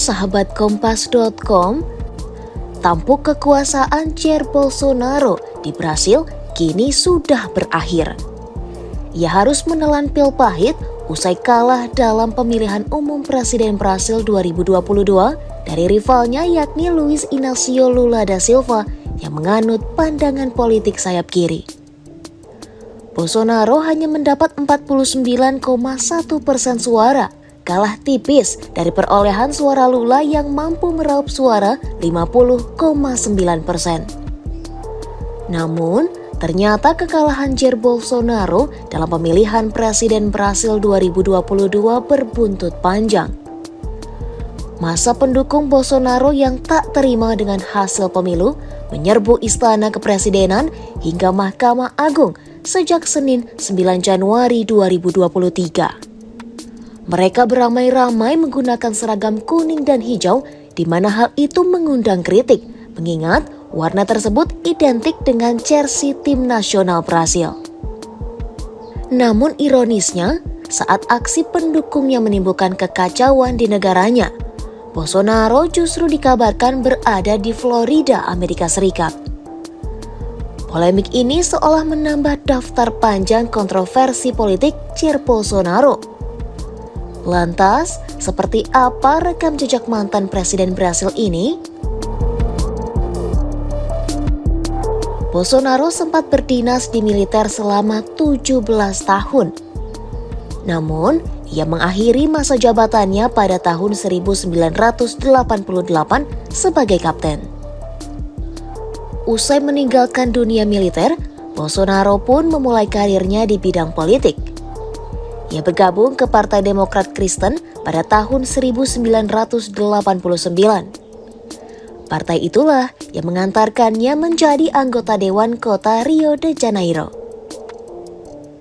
sahabat Kompas.com, tampuk kekuasaan Jair Bolsonaro di Brasil kini sudah berakhir. Ia harus menelan pil pahit usai kalah dalam pemilihan umum Presiden Brasil 2022 dari rivalnya yakni Luiz Inácio Lula da Silva yang menganut pandangan politik sayap kiri. Bolsonaro hanya mendapat 49,1% suara, kalah tipis dari perolehan suara Lula yang mampu meraup suara 50,9%. Namun, ternyata kekalahan Jair Bolsonaro dalam pemilihan Presiden Brasil 2022 berbuntut panjang. Masa pendukung Bolsonaro yang tak terima dengan hasil pemilu menyerbu istana kepresidenan hingga Mahkamah Agung sejak Senin 9 Januari 2023. Mereka beramai-ramai menggunakan seragam kuning dan hijau, di mana hal itu mengundang kritik, mengingat warna tersebut identik dengan jersey tim nasional Brasil. Namun ironisnya, saat aksi pendukungnya menimbulkan kekacauan di negaranya, Bolsonaro justru dikabarkan berada di Florida, Amerika Serikat. Polemik ini seolah menambah daftar panjang kontroversi politik Jair Bolsonaro. Lantas, seperti apa rekam jejak mantan Presiden Brasil ini? Bolsonaro sempat berdinas di militer selama 17 tahun. Namun, ia mengakhiri masa jabatannya pada tahun 1988 sebagai kapten. Usai meninggalkan dunia militer, Bolsonaro pun memulai karirnya di bidang politik. Ia bergabung ke Partai Demokrat Kristen pada tahun 1989. Partai itulah yang mengantarkannya menjadi anggota Dewan Kota Rio de Janeiro.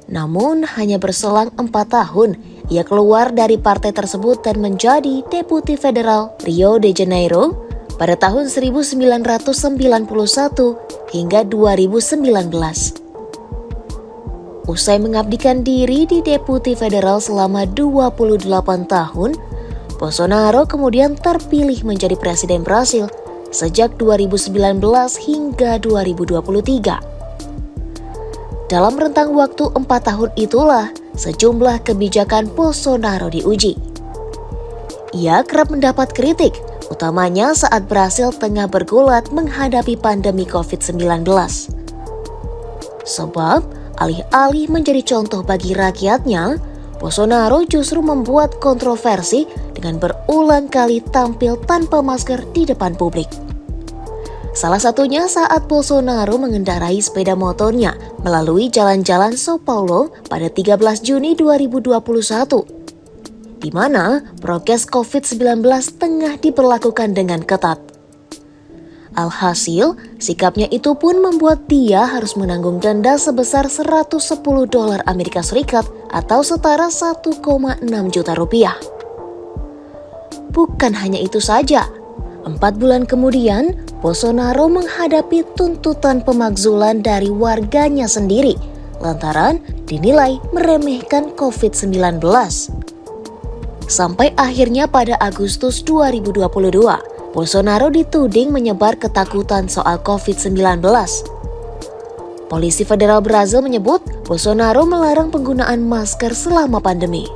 Namun hanya berselang 4 tahun, ia keluar dari partai tersebut dan menjadi Deputi Federal Rio de Janeiro pada tahun 1991 hingga 2019. Usai mengabdikan diri di Deputi Federal selama 28 tahun, Bolsonaro kemudian terpilih menjadi Presiden Brasil sejak 2019 hingga 2023. Dalam rentang waktu 4 tahun itulah sejumlah kebijakan Bolsonaro diuji. Ia kerap mendapat kritik, utamanya saat Brasil tengah bergulat menghadapi pandemi COVID-19. Sebab, alih-alih menjadi contoh bagi rakyatnya, Bolsonaro justru membuat kontroversi dengan berulang kali tampil tanpa masker di depan publik. Salah satunya saat Bolsonaro mengendarai sepeda motornya melalui jalan-jalan São Paulo pada 13 Juni 2021, di mana prokes COVID-19 tengah diberlakukan dengan ketat. Alhasil, sikapnya itu pun membuat dia harus menanggung denda sebesar $110 Amerika Serikat atau setara 1,6 juta rupiah. Bukan hanya itu saja, 4 bulan kemudian, Bolsonaro menghadapi tuntutan pemakzulan dari warganya sendiri lantaran dinilai meremehkan COVID-19. Sampai akhirnya pada Agustus 2022, Bolsonaro dituding menyebar ketakutan soal COVID-19. Polisi Federal Brasil menyebut Bolsonaro melarang penggunaan masker selama pandemi.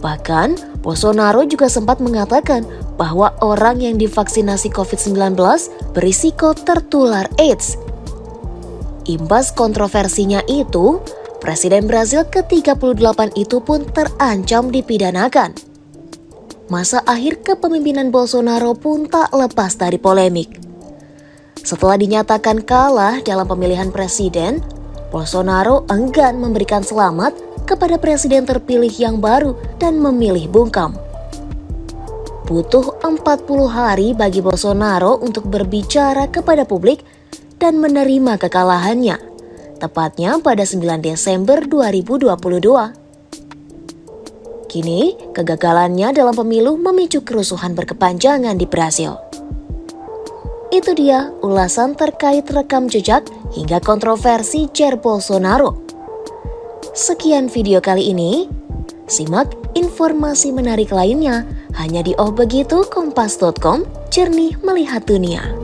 Bahkan, Bolsonaro juga sempat mengatakan bahwa orang yang divaksinasi COVID-19 berisiko tertular AIDS. Imbas kontroversinya itu, Presiden Brasil ke-38 itu pun terancam dipidanakan. Masa akhir kepemimpinan Bolsonaro pun tak lepas dari polemik. Setelah dinyatakan kalah dalam pemilihan presiden, Bolsonaro enggan memberikan selamat kepada presiden terpilih yang baru dan memilih bungkam. Butuh 40 hari bagi Bolsonaro untuk berbicara kepada publik dan menerima kekalahannya, tepatnya pada 9 Desember 2022. Kini, kegagalannya dalam pemilu memicu kerusuhan berkepanjangan di Brasil. Itu dia ulasan terkait rekam jejak hingga kontroversi Jair Bolsonaro. Sekian video kali ini. Simak informasi menarik lainnya Hanya di Oh Begitu Kompas.com, jernih melihat dunia.